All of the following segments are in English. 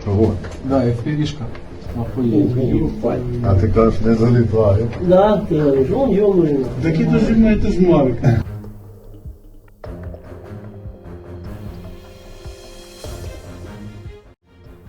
Кого? Да, FPV-шка. Охуеть. А ти кажеш, не залітає. Да, ты говоришь, он ёмный. Так это же, это ж марка.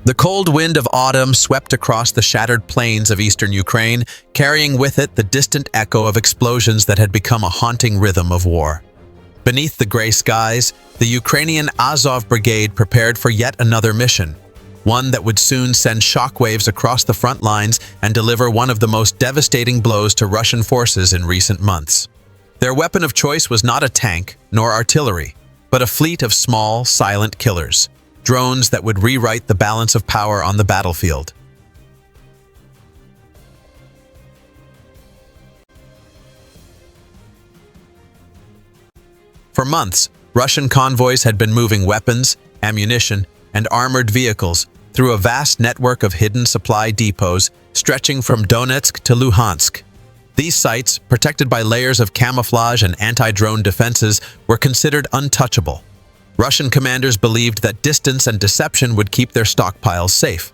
The cold wind of autumn swept across the shattered plains of eastern Ukraine, carrying with it the distant echo of explosions that had become a haunting rhythm of war. Beneath the gray skies, the Ukrainian Azov Brigade prepared for yet another mission, one that would soon send shockwaves across the front lines and deliver one of the most devastating blows to Russian forces in recent months. Their weapon of choice was not a tank nor artillery, but a fleet of small, silent killers, drones that would rewrite the balance of power on the battlefield. For months, Russian convoys had been moving weapons, ammunition, and armored vehicles through a vast network of hidden supply depots stretching from Donetsk to Luhansk. These sites, protected by layers of camouflage and anti-drone defenses, were considered untouchable. Russian commanders believed that distance and deception would keep their stockpiles safe.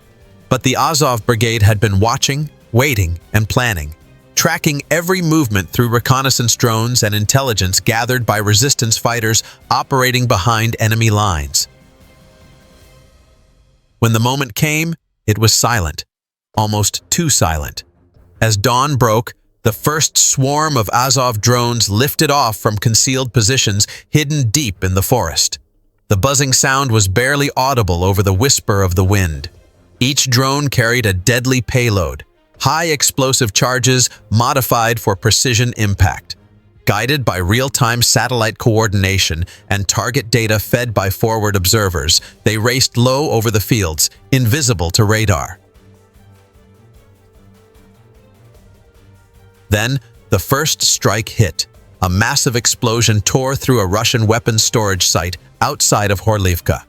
But the Azov Brigade had been watching, waiting, and planning, tracking every movement through reconnaissance drones and intelligence gathered by resistance fighters operating behind enemy lines. When the moment came, it was silent, almost too silent. As dawn broke, the first swarm of Azov drones lifted off from concealed positions hidden deep in the forest. The buzzing sound was barely audible over the whisper of the wind. Each drone carried a deadly payload, high explosive charges modified for precision impact. Guided by real-time satellite coordination and target data fed by forward observers, they raced low over the fields, invisible to radar. Then, the first strike hit. A massive explosion tore through a Russian weapons storage site outside of Horlivka.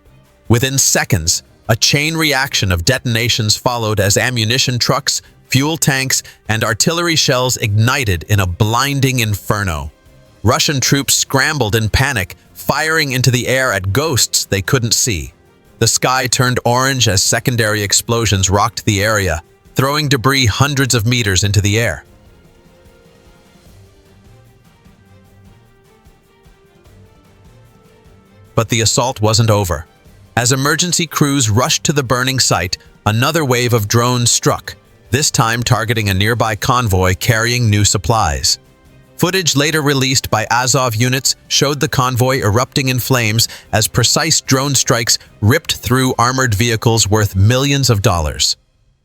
Within seconds, a chain reaction of detonations followed as ammunition trucks, fuel tanks, and artillery shells ignited in a blinding inferno. Russian troops scrambled in panic, firing into the air at ghosts they couldn't see. The sky turned orange as secondary explosions rocked the area, throwing debris hundreds of meters into the air. But the assault wasn't over. As emergency crews rushed to the burning site, another wave of drones struck, this time targeting a nearby convoy carrying new supplies. Footage later released by Azov units showed the convoy erupting in flames as precise drone strikes ripped through armored vehicles worth millions of dollars.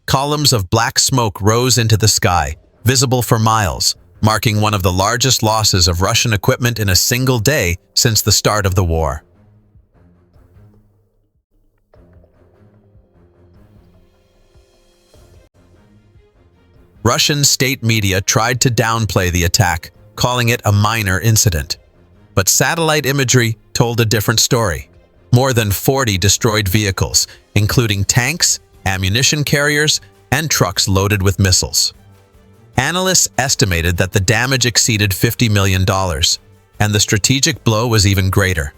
Columns of black smoke rose into the sky, visible for miles, marking one of the largest losses of Russian equipment in a single day since the start of the war. Russian state media tried to downplay the attack, calling it a minor incident. But satellite imagery told a different story. More than 40 destroyed vehicles, including tanks, ammunition carriers, and trucks loaded with missiles. Analysts estimated that the damage exceeded $50 million, and the strategic blow was even greater.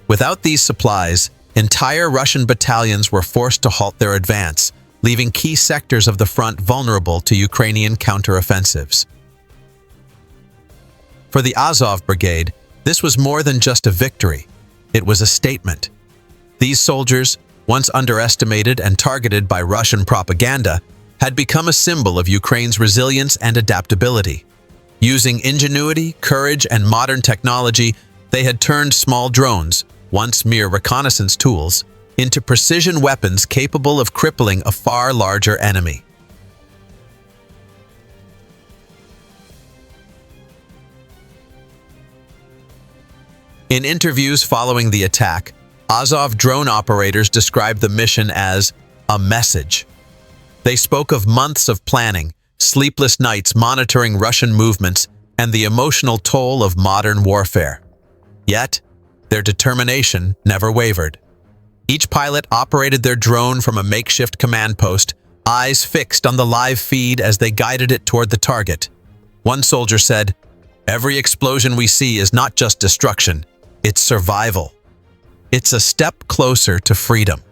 Without these supplies, entire Russian battalions were forced to halt their advance, leaving key sectors of the front vulnerable to Ukrainian counteroffensives. For the Azov Brigade, this was more than just a victory. It was a statement. These soldiers, once underestimated and targeted by Russian propaganda, had become a symbol of Ukraine's resilience and adaptability. Using ingenuity, courage, and modern technology, they had turned small drones, once mere reconnaissance tools, into precision weapons capable of crippling a far larger enemy. In interviews following the attack, Azov drone operators described the mission as a message. They spoke of months of planning, sleepless nights monitoring Russian movements, and the emotional toll of modern warfare. Yet, their determination never wavered. Each pilot operated their drone from a makeshift command post, eyes fixed on the live feed as they guided it toward the target. One soldier said, "Every explosion we see is not just destruction, it's survival. It's a step closer to freedom."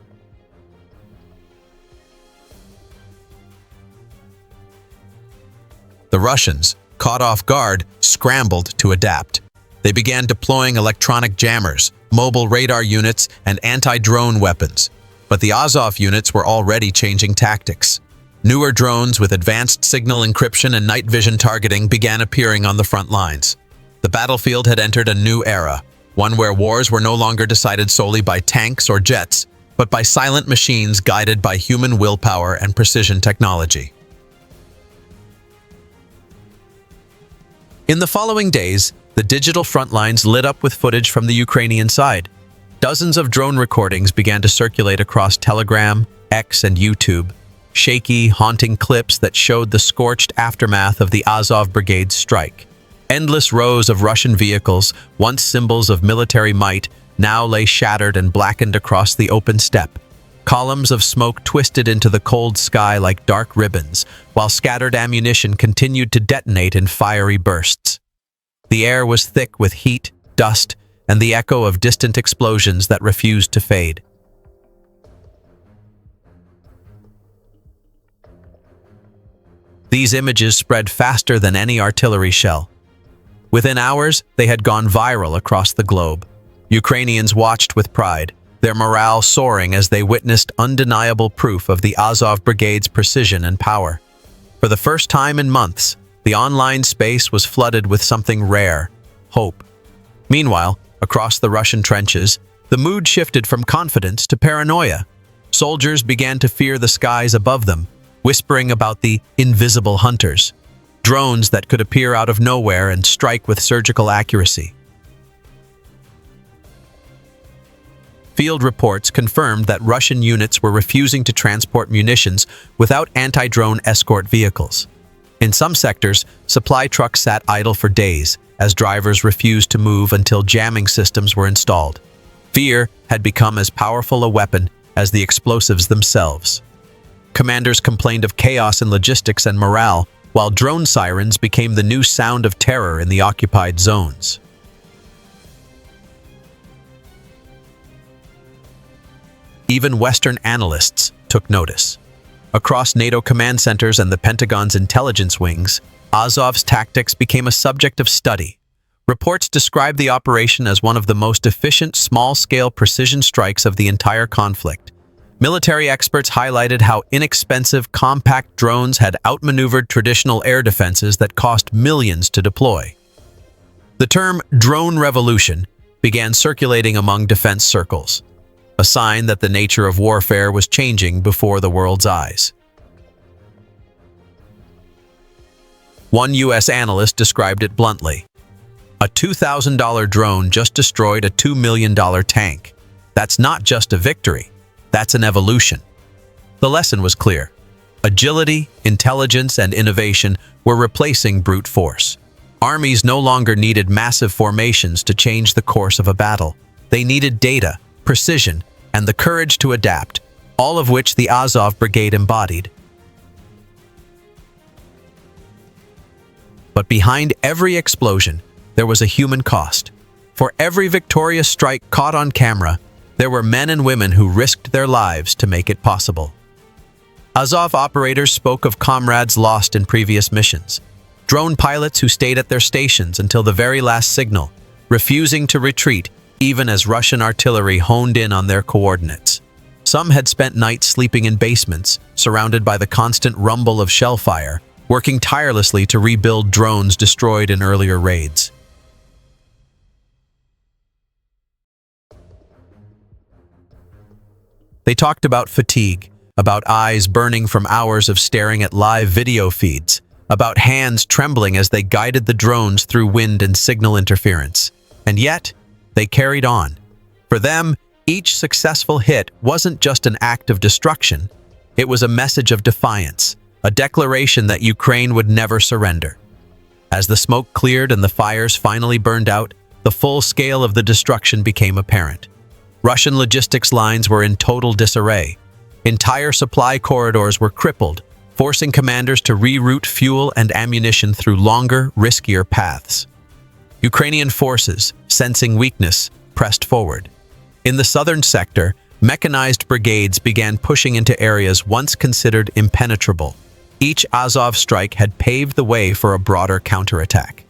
The Russians, caught off guard, scrambled to adapt. They began deploying electronic jammers, mobile radar units, and anti-drone weapons. But the Azov units were already changing tactics. Newer drones with advanced signal encryption and night vision targeting began appearing on the front lines. The battlefield had entered a new era, one where wars were no longer decided solely by tanks or jets, but by silent machines guided by human willpower and precision technology. In the following days, the digital front lines lit up with footage from the Ukrainian side. Dozens of drone recordings began to circulate across Telegram, X, and YouTube, shaky, haunting clips that showed the scorched aftermath of the Azov Brigade's strike. Endless rows of Russian vehicles, once symbols of military might, now lay shattered and blackened across the open steppe. Columns of smoke twisted into the cold sky like dark ribbons, while scattered ammunition continued to detonate in fiery bursts. The air was thick with heat, dust, and the echo of distant explosions that refused to fade. These images spread faster than any artillery shell. Within hours, they had gone viral across the globe. Ukrainians watched with pride, their morale soaring as they witnessed undeniable proof of the Azov Brigade's precision and power. For the first time in months, the online space was flooded with something rare: hope. Meanwhile, across the Russian trenches, the mood shifted from confidence to paranoia. Soldiers began to fear the skies above them, whispering about the invisible hunters, drones that could appear out of nowhere and strike with surgical accuracy. Field reports confirmed that Russian units were refusing to transport munitions without anti-drone escort vehicles. In some sectors, supply trucks sat idle for days as drivers refused to move until jamming systems were installed. Fear had become as powerful a weapon as the explosives themselves. Commanders complained of chaos in logistics and morale, while drone sirens became the new sound of terror in the occupied zones. Even Western analysts took notice. Across NATO command centers and the Pentagon's intelligence wings, Azov's tactics became a subject of study. Reports described the operation as one of the most efficient small-scale precision strikes of the entire conflict. Military experts highlighted how inexpensive, compact drones had outmaneuvered traditional air defenses that cost millions to deploy. The term drone revolution began circulating among defense circles, a sign that the nature of warfare was changing before the world's eyes. One U.S. analyst described it bluntly: a $2,000 drone just destroyed a $2 million tank. That's not just a victory, that's an evolution. The lesson was clear. Agility, intelligence, and innovation were replacing brute force. Armies no longer needed massive formations to change the course of a battle. They needed data, precision, and the courage to adapt, all of which the Azov Brigade embodied. But behind every explosion, there was a human cost. For every victorious strike caught on camera, there were men and women who risked their lives to make it possible. Azov operators spoke of comrades lost in previous missions, drone pilots who stayed at their stations until the very last signal, refusing to retreat even as Russian artillery honed in on their coordinates. Some had spent nights sleeping in basements, surrounded by the constant rumble of shell fire, working tirelessly to rebuild drones destroyed in earlier raids. They talked about fatigue, about eyes burning from hours of staring at live video feeds, about hands trembling as they guided the drones through wind and signal interference. And yet, they carried on. For them, each successful hit wasn't just an act of destruction, it was a message of defiance, a declaration that Ukraine would never surrender. As the smoke cleared and the fires finally burned out, the full scale of the destruction became apparent. Russian logistics lines were in total disarray. Entire supply corridors were crippled, forcing commanders to reroute fuel and ammunition through longer, riskier paths. Ukrainian forces, sensing weakness, pressed forward. In the southern sector, mechanized brigades began pushing into areas once considered impenetrable. Each Azov strike had paved the way for a broader counterattack.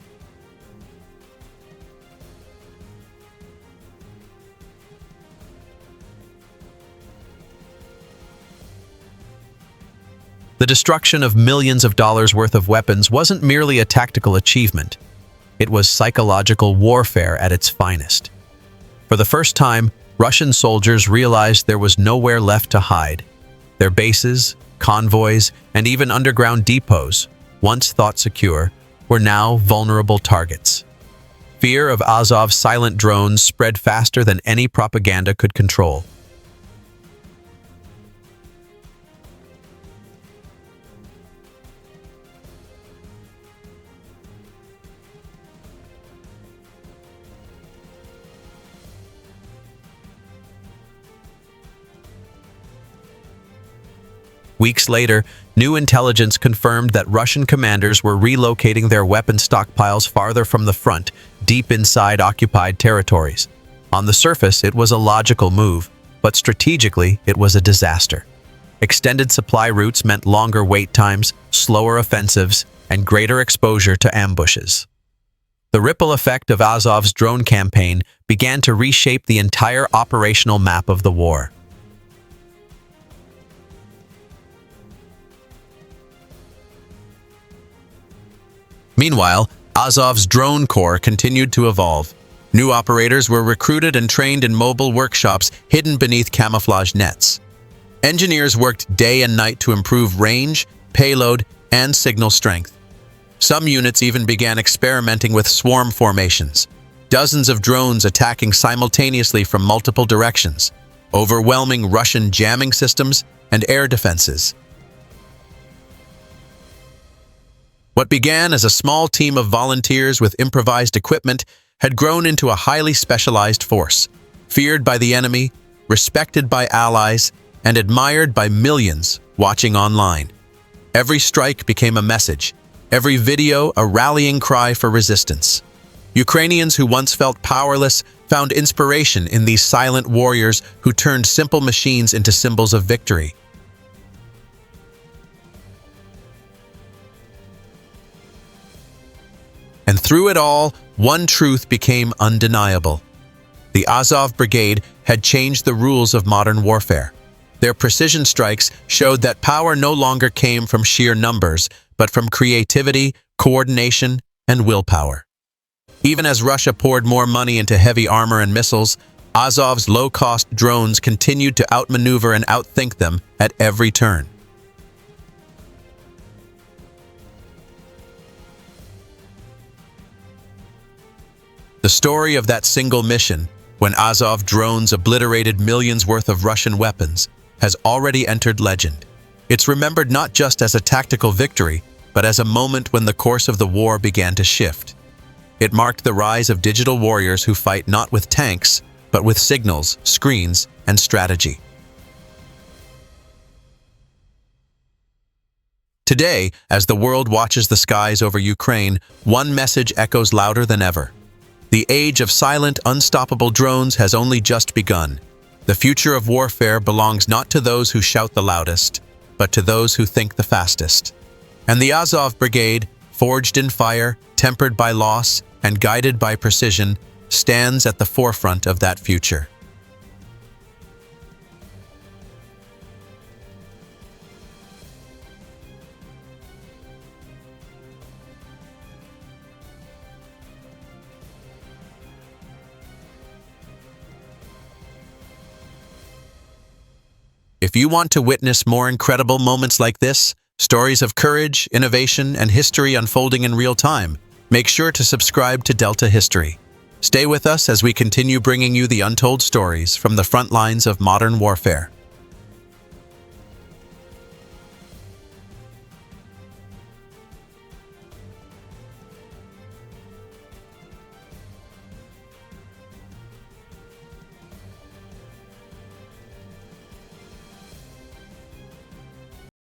The destruction of millions of dollars worth of weapons wasn't merely a tactical achievement. It was psychological warfare at its finest. For the first time, Russian soldiers realized there was nowhere left to hide. Their bases, convoys, and even underground depots, once thought secure, were now vulnerable targets. Fear of Azov's silent drones spread faster than any propaganda could control. Weeks later, new intelligence confirmed that Russian commanders were relocating their weapon stockpiles farther from the front, deep inside occupied territories. On the surface, it was a logical move, but strategically, it was a disaster. Extended supply routes meant longer wait times, slower offensives, and greater exposure to ambushes. The ripple effect of Azov's drone campaign began to reshape the entire operational map of the war. Meanwhile, Azov's drone corps continued to evolve. New operators were recruited and trained in mobile workshops hidden beneath camouflage nets. Engineers worked day and night to improve range, payload, and signal strength. Some units even began experimenting with swarm formations, dozens of drones attacking simultaneously from multiple directions, overwhelming Russian jamming systems and air defenses. What began as a small team of volunteers with improvised equipment had grown into a highly specialized force, feared by the enemy, respected by allies, and admired by millions watching online. Every strike became a message, every video a rallying cry for resistance. Ukrainians who once felt powerless found inspiration in these silent warriors who turned simple machines into symbols of victory. And through it all, one truth became undeniable. The Azov Brigade had changed the rules of modern warfare. Their precision strikes showed that power no longer came from sheer numbers, but from creativity, coordination, and willpower. Even as Russia poured more money into heavy armor and missiles, Azov's low-cost drones continued to outmaneuver and outthink them at every turn. The story of that single mission, when Azov drones obliterated millions worth of Russian weapons, has already entered legend. It's remembered not just as a tactical victory, but as a moment when the course of the war began to shift. It marked the rise of digital warriors who fight not with tanks, but with signals, screens, and strategy. Today, as the world watches the skies over Ukraine, one message echoes louder than ever. The age of silent, unstoppable drones has only just begun. The future of warfare belongs not to those who shout the loudest, but to those who think the fastest. And the Azov Brigade, forged in fire, tempered by loss, and guided by precision, stands at the forefront of that future. If you want to witness more incredible moments like this, stories of courage, innovation, and history unfolding in real time, make sure to subscribe to Delta History. Stay with us as we continue bringing you the untold stories from the front lines of modern warfare.